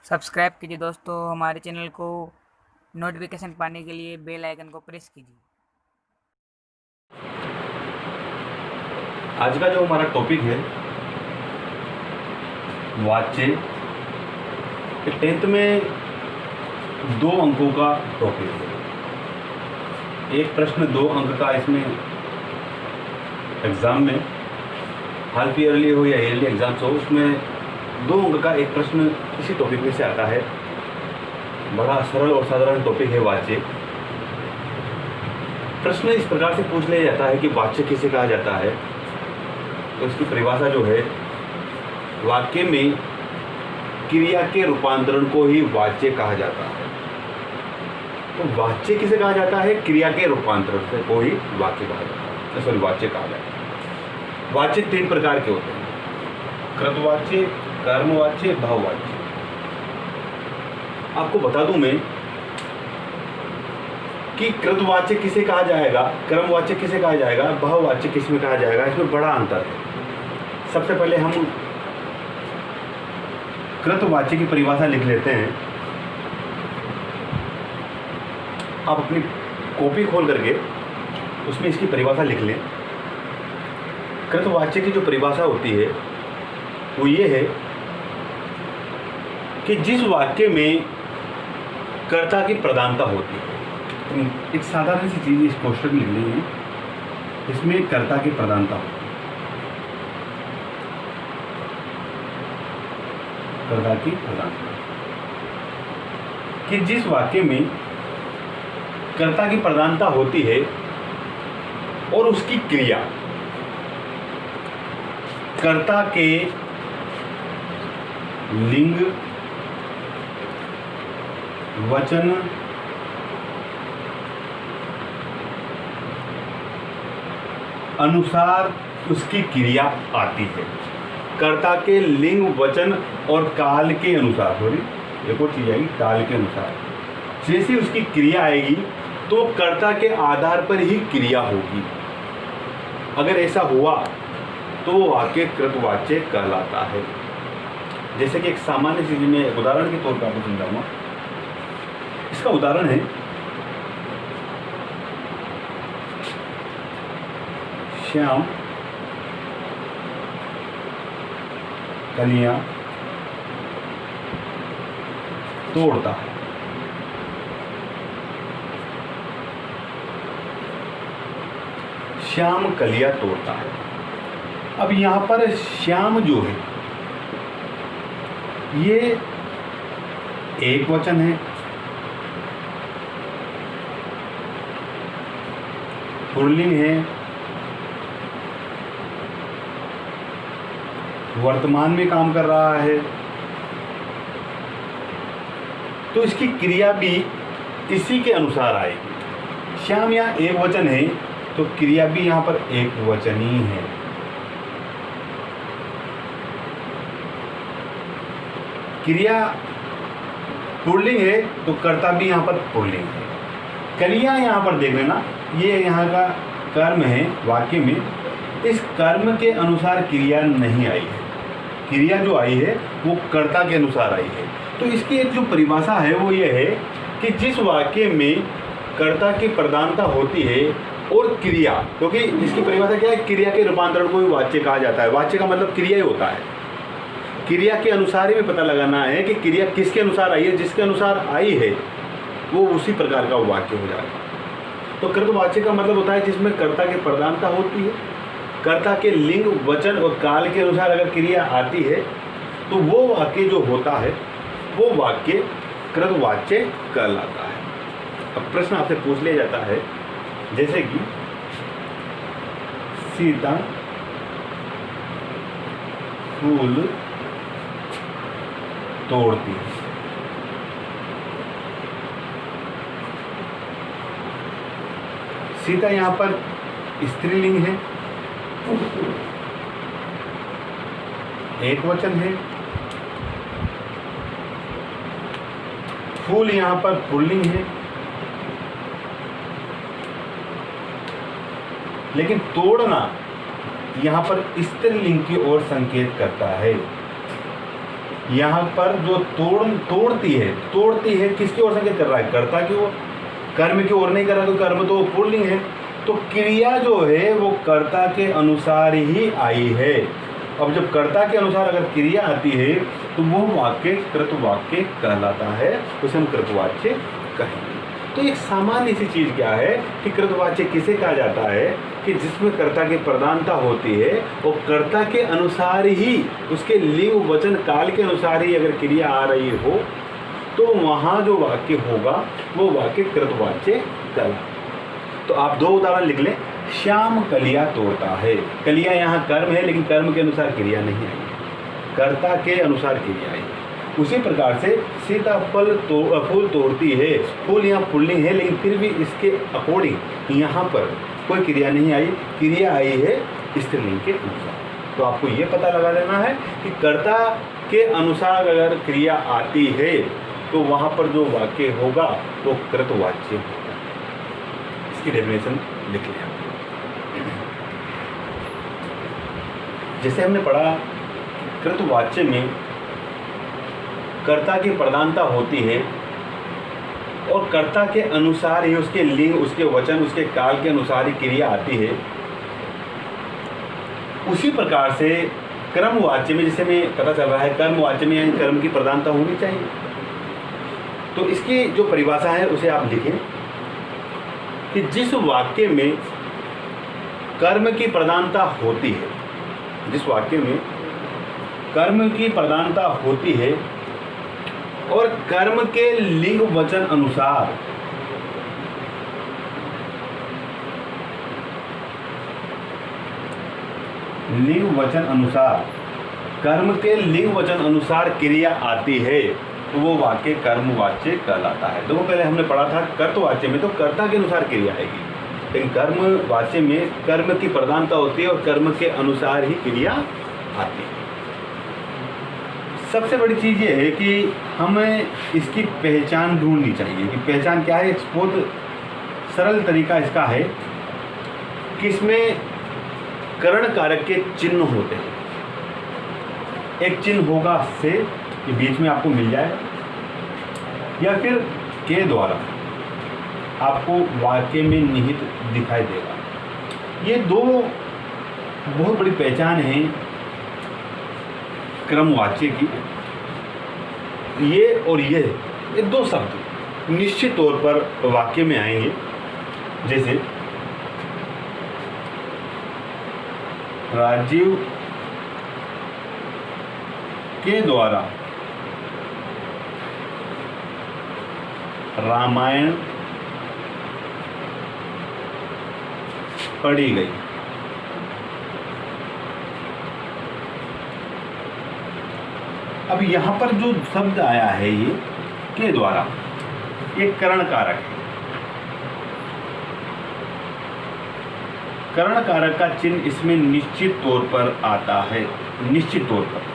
Subscribe कीजिए दोस्तों हमारे चैनल को। नोटिफिकेशन पाने के लिए बेल आइकन को प्रेस कीजिए। आज का जो हमारा टॉपिक है वाच्य, 10th में 2 अंकों का टॉपिक है। एक प्रश्न 2 अंक का इसमें एग्ज़ाम में, हाफ ईयरली हो या ईयरली एग्ज़ाम्स हो, उसमें 2 अंक का एक प्रश्न इसी टॉपिक में से आता है। बड़ा सरल और साधारण टॉपिक है वाच्य। प्रश्न इस प्रकार से पूछ लिया जाता है कि वाच्य किसे कहा जाता है। तो इसकी परिभाषा जो है, वाक्य में क्रिया के रूपांतरण को ही वाच्य कहा जाता है। तो वाच्य किसे कहा जाता है? क्रिया के रूपांतरण से को ही वाक्य कहा जाता है, सॉरी वाच्य कहा जाता है। वाच्य 3 प्रकार के होते हैं: कृतवाच्य, कर्मवाच्य, भाववाच्य। आपको बता दूं मैं कि कृतवाच्य किसे कहा जाएगा, कर्मवाच्य किसे कहा जाएगा, भाववाच्य किस में कहा जाएगा, इसमें बड़ा अंतर है। सबसे पहले हम कृतवाच्य की परिभाषा लिख लेते हैं। आप अपनी कॉपी खोल करके उसमें इसकी परिभाषा लिख लें। कृतवाच्य की जो परिभाषा होती है वो ये है कि जिस वाक्य में कर्ता की प्रधानता होती है। एक साधारण सी चीज़ इस कोष्ठक में लिख ली है, इसमें कर्ता की प्रधानता होती है। कर्ता की प्रधानता, कि जिस वाक्य में कर्ता की प्रधानता होती है और उसकी क्रिया कर्ता के लिंग, वचन, अनुसार उसकी क्रिया आती है। कर्ता के लिंग, वचन और काल के अनुसार, सॉरी एक और चीज़ आएगी, काल के अनुसार जैसे उसकी क्रिया आएगी तो कर्ता के आधार पर ही क्रिया होगी। अगर ऐसा हुआ तो वो वाक्य कृतवाच्य कहलाता है। जैसे कि एक सामान्य चीज में उदाहरण के तौर पर आपको समझाऊंगा। इसका उदाहरण है, श्याम कलियां तोड़ता है। श्याम कलियां तोड़ता है। अब यहां पर श्याम जो है ये एक वचन है, पुल्लिंग है, वर्तमान में काम कर रहा है, तो इसकी क्रिया भी इसी के अनुसार आएगी। श्याम यहाँ एक वचन है तो क्रिया भी यहाँ पर एक वचन ही है। क्रिया पुल्लिंग है तो कर्ता भी यहाँ पर पुल्लिंग है। क्रिया यहाँ पर देख लेना, ये यहाँ का कर्म है वाक्य में, इस कर्म के अनुसार क्रिया नहीं आई है। क्रिया जो आई है वो कर्ता के अनुसार आई है। तो इसकी एक जो परिभाषा है वो ये है कि जिस वाक्य में कर्ता की प्रधानता होती है और क्रिया, क्योंकि इसकी परिभाषा क्या है, क्रिया के रूपांतरण को भी वाच्य कहा जाता है। वाच्य का मतलब क्रिया ही होता है। क्रिया के अनुसार ही पता लगाना है कि क्रिया किसके अनुसार आई है। जिसके अनुसार आई है वो उसी प्रकार का वाक्य हो जाएगा। तो कृतवाच्य का मतलब होता है जिसमें कर्ता की प्रधानता होती है, कर्ता के लिंग, वचन और काल के अनुसार अगर क्रिया आती है तो वो वाक्य जो होता है वो वाक्य कृतवाच्य कहलाता है। अब प्रश्न आपसे पूछ लिया जाता है, जैसे कि सीता फूल तोड़ती है। सीता यहाँ पर स्त्रीलिंग है, एक वचन है। फूल यहाँ पर पुल्लिंग है, लेकिन तोड़ना यहाँ पर स्त्रीलिंग की ओर संकेत करता है। यहाँ पर जो तोड़ती है किसकी ओर संकेत कर रहा है? कर्ता की ओर। कर्म की ओर नहीं कर रहा, तो कर्म तो पुल्लिंग है। तो क्रिया जो है वो कर्ता के अनुसार ही आई है। अब जब कर्ता के अनुसार अगर क्रिया आती है तो वो वाक्य कृतवाक्य कहलाता है, उसे हम कृतवाच्य कहेंगे। तो एक सामान्य सी चीज़ क्या है कि कृतवाच्य किसे कहा जाता है कि जिसमें कर्ता की प्रधानता होती है और कर्ता के अनुसार ही, उसके लिंग वचन काल के अनुसार ही अगर क्रिया आ रही हो तो वहाँ जो वाक्य होगा वो वाक्य कृतवाच्य कहलाता। तो आप दो उदाहरण लिख लें। श्याम कलिया तोड़ता है। कलिया यहाँ कर्म है लेकिन कर्म के अनुसार क्रिया नहीं आई, कर्ता के अनुसार क्रिया आई। उसी प्रकार से सीता फूल तोड़ती है। फूल यहाँ पुल्लिंग है लेकिन फिर भी इसके अकॉर्डिंग यहाँ पर कोई क्रिया नहीं आई, क्रिया आई है स्त्रीलिंग के अनुसार। तो आपको ये पता लगा देना है कि कर्ता के अनुसार अगर क्रिया आती है तो वहाँ पर जो वाक्य होगा वो कृतवाच्य होगा। इसकी डेफिनेशन लिख लिया। जैसे हमने पढ़ा कृतवाच्य में कर्ता की प्रधानता होती है और कर्ता के अनुसार ही उसके लिंग, उसके वचन, उसके काल के अनुसार ही क्रिया आती है। उसी प्रकार से कर्मवाच्य में, जैसे हमें पता चल रहा है कर्मवाच्य में कर्म की प्रधानता होनी चाहिए। तो इसकी जो परिभाषा है उसे आप लिखें कि जिस वाक्य में कर्म की प्रधानता होती है, जिस वाक्य में कर्म की प्रधानता होती है और कर्म के लिंग वचन अनुसार कर्म के लिंग वचन अनुसार क्रिया आती है तो वो वाक्य कर्मवाच्य कहलाता है। देखो पहले हमने पढ़ा था कर्तवाच्य में तो कर्ता के अनुसार क्रिया आएगी, लेकिन कर्मवाच्य में कर्म की प्रधानता होती है और कर्म के अनुसार ही क्रिया आती है। सबसे बड़ी चीज़ ये है कि हमें इसकी पहचान ढूंढनी चाहिए कि पहचान क्या है। बहुत सरल तरीका इसका है कि इसमें करण कारक के चिन्ह होते हैं। एक चिन्ह होगा से, ये बीच में आपको मिल जाएगा, या फिर के द्वारा आपको वाक्य में निहित दिखाई देगा। ये दो बहुत बड़ी पहचान है क्रमवाच्य की। ये और ये दो शब्द निश्चित तौर पर वाक्य में आएंगे। जैसे राजीव के द्वारा रामायण पढ़ी गई। अब यहाँ पर जो शब्द आया है ये के द्वारा, ये करण कारक है। करण कारक का चिन्ह इसमें निश्चित तौर पर आता है। निश्चित तौर पर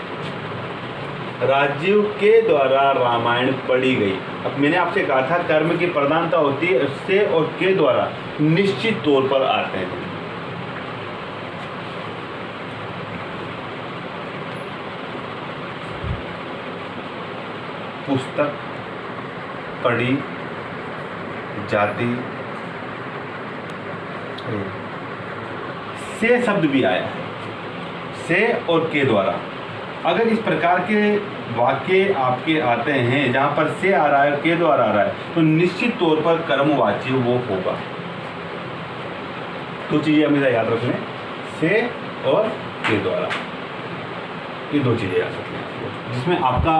राजीव के द्वारा रामायण पढ़ी गई। अब मैंने आपसे कहा था कर्म की प्रधानता होती है, उससे और के द्वारा निश्चित तौर पर आते हैं। पुस्तक पढ़ी जाती से शब्द भी आया है, से और के द्वारा। अगर इस प्रकार के वाक्य आपके आते हैं जहाँ पर से आ रहा है के द्वारा आ रहा है तो निश्चित तौर पर कर्मवाच्य वो होगा। दो चीज़ें हमेशा याद रखना, से और के द्वारा, ये दो चीज़ें याद रखना, जिसमें आपका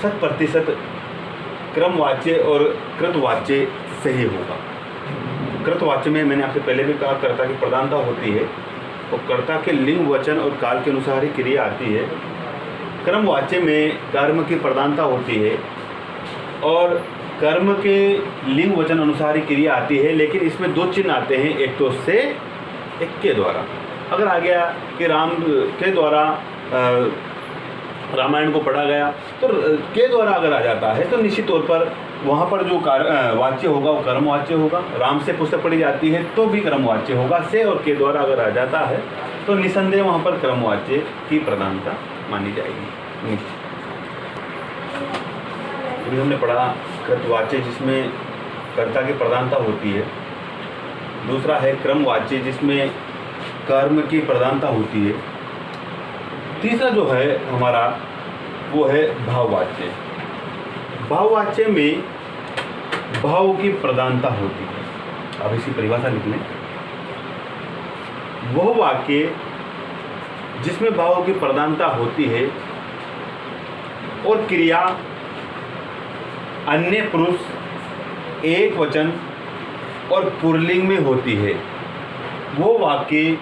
100% क्रमवाच्य और कृतवाच्य सही होगा। कृतवाच्य में मैंने आपसे पहले भी कहा कर्ता की प्रधानता होती है और कर्ता के लिंग वचन और काल के अनुसार ही क्रिया आती है। कर्मवाच्य में कर्म की प्रधानता होती है और कर्म के लिंग वचन अनुसार ही क्रिया आती है, लेकिन इसमें दो चिन्ह आते हैं, एक तो से, एक के द्वारा। अगर आ गया कि राम के द्वारा रामायण को पढ़ा गया तो के द्वारा अगर आ जाता है तो निश्चित तौर पर वहाँ पर जो वाच्य होगा वो कर्मवाच्य होगा। राम से पुस्तक पढ़ी जाती है तो भी कर्मवाच्य होगा। से और के द्वारा अगर आ जाता है तो निसंदेह वहाँ पर कर्मवाच्य की प्रधानता मानी जाएगी। अभी हमने पढ़ा कृतवाच्य जिसमें कर्ता की प्रधानता होती है, दूसरा है क्रमवाच्य जिसमें कर्म की प्रधानता होती है, तीसरा जो है हमारा वो है भाववाच्य। भाववाच्य में भाव की प्रधानता होती है। अब इसकी परिभाषा लिख लें। वह वाक्य जिसमें भाव की प्रधानता होती है और क्रिया अन्य पुरुष एक वचन और पुल्लिंग में होती है, वो वाक्य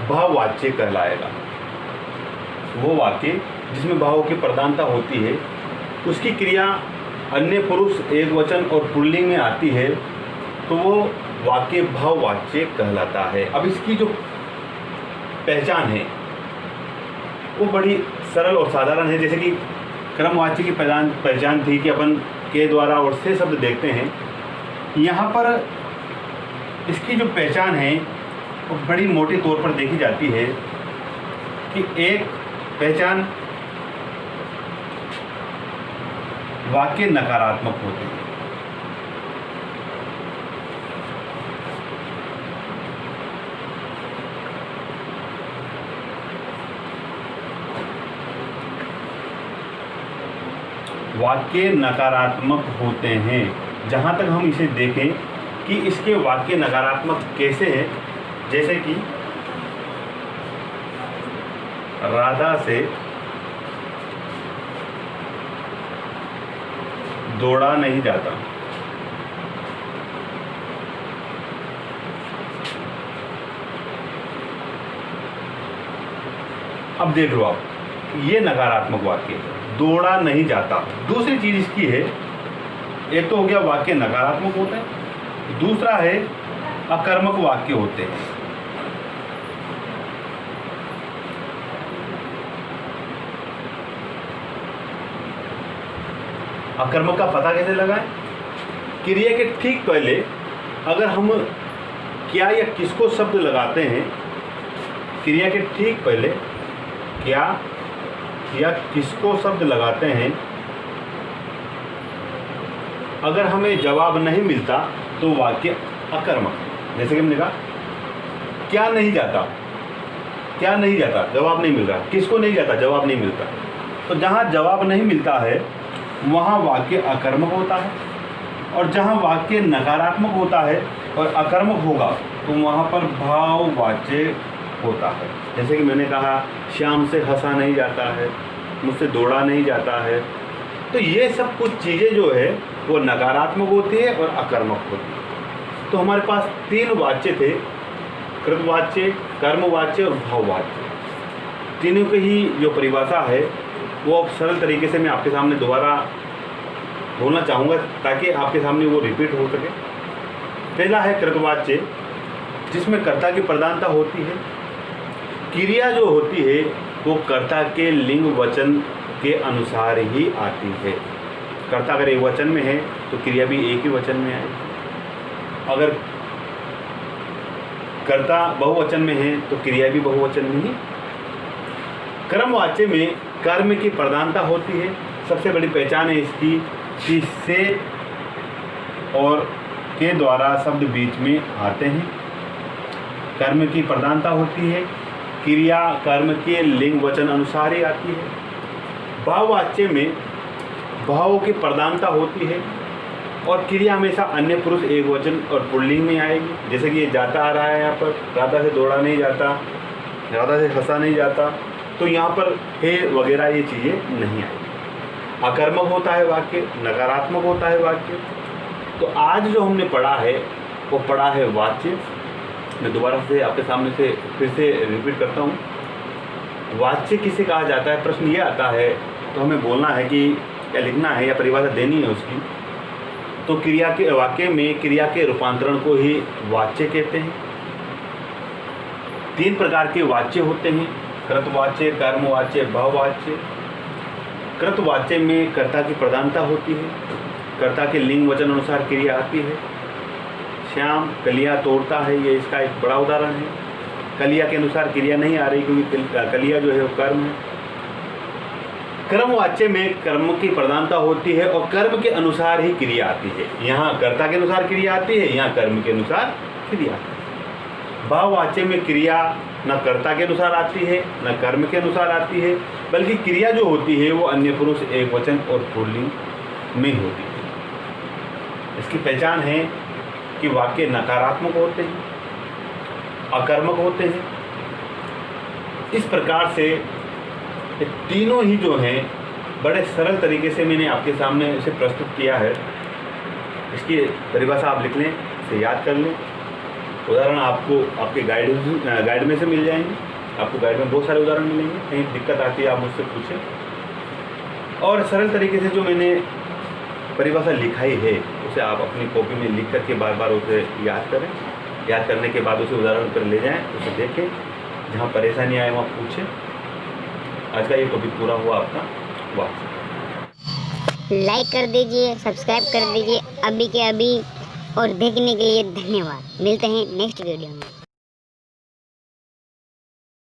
भाववाच्य कहलाएगा। वो वाक्य जिसमें भाव की प्रधानता होती है, उसकी क्रिया अन्य पुरुष एक वचन और पुल्लिंग में आती है, तो वो वाक्य भाववाच्य कहलाता है। अब इसकी जो पहचान है वो बड़ी सरल और साधारण है। जैसे कि क्रमवाच्य की पहचान थी कि अपन के द्वारा और से शब्द देखते हैं। यहाँ पर इसकी जो पहचान है वो बड़ी मोटे तौर पर देखी जाती है कि एक पहचान वाक्य नकारात्मक होते हैं। वाक्य नकारात्मक होते हैं। जहाँ तक हम इसे देखें कि इसके वाक्य नकारात्मक कैसे हैं, जैसे कि राधा से दौड़ा नहीं जाता। अब देख लो आप, ये नकारात्मक वाक्य है, दौड़ा नहीं जाता। दूसरी चीज इसकी है, एक तो हो गया वाक्य नकारात्मक होते हैं, दूसरा है अकर्मक वाक्य होते हैं। अकर्मक का पता कैसे लगाएं? क्रिया के ठीक पहले अगर हम क्या या किसको शब्द लगाते हैं, क्रिया के ठीक पहले क्या या किसको शब्द लगाते हैं, अगर हमें जवाब नहीं मिलता तो वाक्य अकर्मक है। जैसे कि हमने कहा क्या नहीं जाता, क्या नहीं जाता, जवाब नहीं मिल रहा। किसको नहीं जाता, जवाब नहीं मिलता। तो जहाँ जवाब नहीं मिलता है वहाँ वाक्य अकर्मक होता है, और जहाँ वाक्य नकारात्मक होता है और अकर्मक होगा तो वहाँ पर भाववाच्य होता है। जैसे कि मैंने कहा श्याम से हंसा नहीं जाता है, मुझसे दौड़ा नहीं जाता है। तो ये सब कुछ चीज़ें जो है वो नकारात्मक होती है और अकर्मक होती है। तो हमारे पास तीन वाच्य थे, कृतवाच्य, कर्मवाच्य और भाववाच्य। तीनों की ही जो परिभाषा है वो अब सरल तरीके से मैं आपके सामने दोबारा बोलना चाहूँगा ताकि आपके सामने वो रिपीट हो सके। पहला है कृतवाच्य जिसमें कर्ता की प्रधानता होती है। क्रिया जो होती है वो कर्ता के लिंग वचन के अनुसार ही आती है। कर्ता अगर एक वचन में है तो क्रिया भी एक ही वचन में आएगी। अगर कर्ता बहुवचन में है तो क्रिया भी बहुवचन में ही। क्रमवाच्य में कर्म की प्रधानता होती है। सबसे बड़ी पहचान है इसकी कि से और के द्वारा शब्द बीच में आते हैं। कर्म की प्रधानता होती है, क्रिया कर्म के लिंग वचन अनुसार ही आती है। भाववाच्य में भावों की प्रधानता होती है और क्रिया हमेशा अन्य पुरुष एक वचन और पुल्लिंग में आएगी। जैसे कि ये जाता आ रहा है, यहाँ पर राधा से दौड़ा नहीं जाता, राधा से हंसा नहीं जाता, तो यहाँ पर हे वगैरह ये चीज़ें नहीं आएगी। अकर्मक होता है वाक्य, नकारात्मक होता है वाक्य। तो आज जो हमने पढ़ा है वो पढ़ा है वाच्य। मैं दोबारा से आपके सामने से फिर से रिपीट करता हूँ। वाच्य किसे कहा जाता है, प्रश्न ये आता है तो हमें बोलना है कि क्या लिखना है या परिभाषा देनी है उसकी। तो क्रिया के वाक्य में क्रिया के रूपांतरण को ही वाच्य कहते हैं। तीन प्रकार के वाच्य होते हैं, कृतवाच्य, कर्मवाच्य, भाववाच्य। कृतवाच्य में कर्ता की प्रधानता होती है, कर्ता के लिंग वचन अनुसार क्रिया आती है। श्याम कलिया तोड़ता है, ये इसका एक बड़ा उदाहरण है। कलिया के अनुसार क्रिया नहीं आ रही क्योंकि कलिया जो है वो कर्म है। कर्मवाच्य में कर्म की प्रधानता होती है और कर्म के अनुसार ही क्रिया आती है। यहाँ कर्ता के अनुसार क्रिया आती है, यहाँ कर्म के अनुसार क्रिया आती है। भाववाच्य में क्रिया न कर्ता के अनुसार आती है न कर्म के अनुसार आती है, बल्कि क्रिया जो होती है वो अन्य पुरुष, एक वचन और पुल्लिंग में होती है। इसकी पहचान है कि वाक्य नकारात्मक होते हैं, अकर्मक होते हैं। इस प्रकार से ये तीनों ही जो हैं बड़े सरल तरीके से मैंने आपके सामने इसे प्रस्तुत किया है। इसकी परिभाषा आप लिख लें, इसे याद कर लें। उदाहरण आपको आपके गाइड में से मिल जाएंगे। आपको गाइड में बहुत सारे उदाहरण मिलेंगे। कहीं दिक्कत आती है आप मुझसे पूछें। और सरल तरीके से जो मैंने परिभाषा लिखाई है उसे आप अपनी कॉपी में लिख करके बार बार उसे याद करें। याद करने के बाद उसे उदाहरण पर ले जाएं, उसे देखें, जहाँ परेशानी आए वहाँ पूछें। आज का ये टॉपिक पूरा हुआ आपका। वाह, लाइक कर दीजिए, सब्सक्राइब कर दीजिए अभी के अभी, और देखने के लिए धन्यवाद। मिलते हैं नेक्स्ट वीडियो में।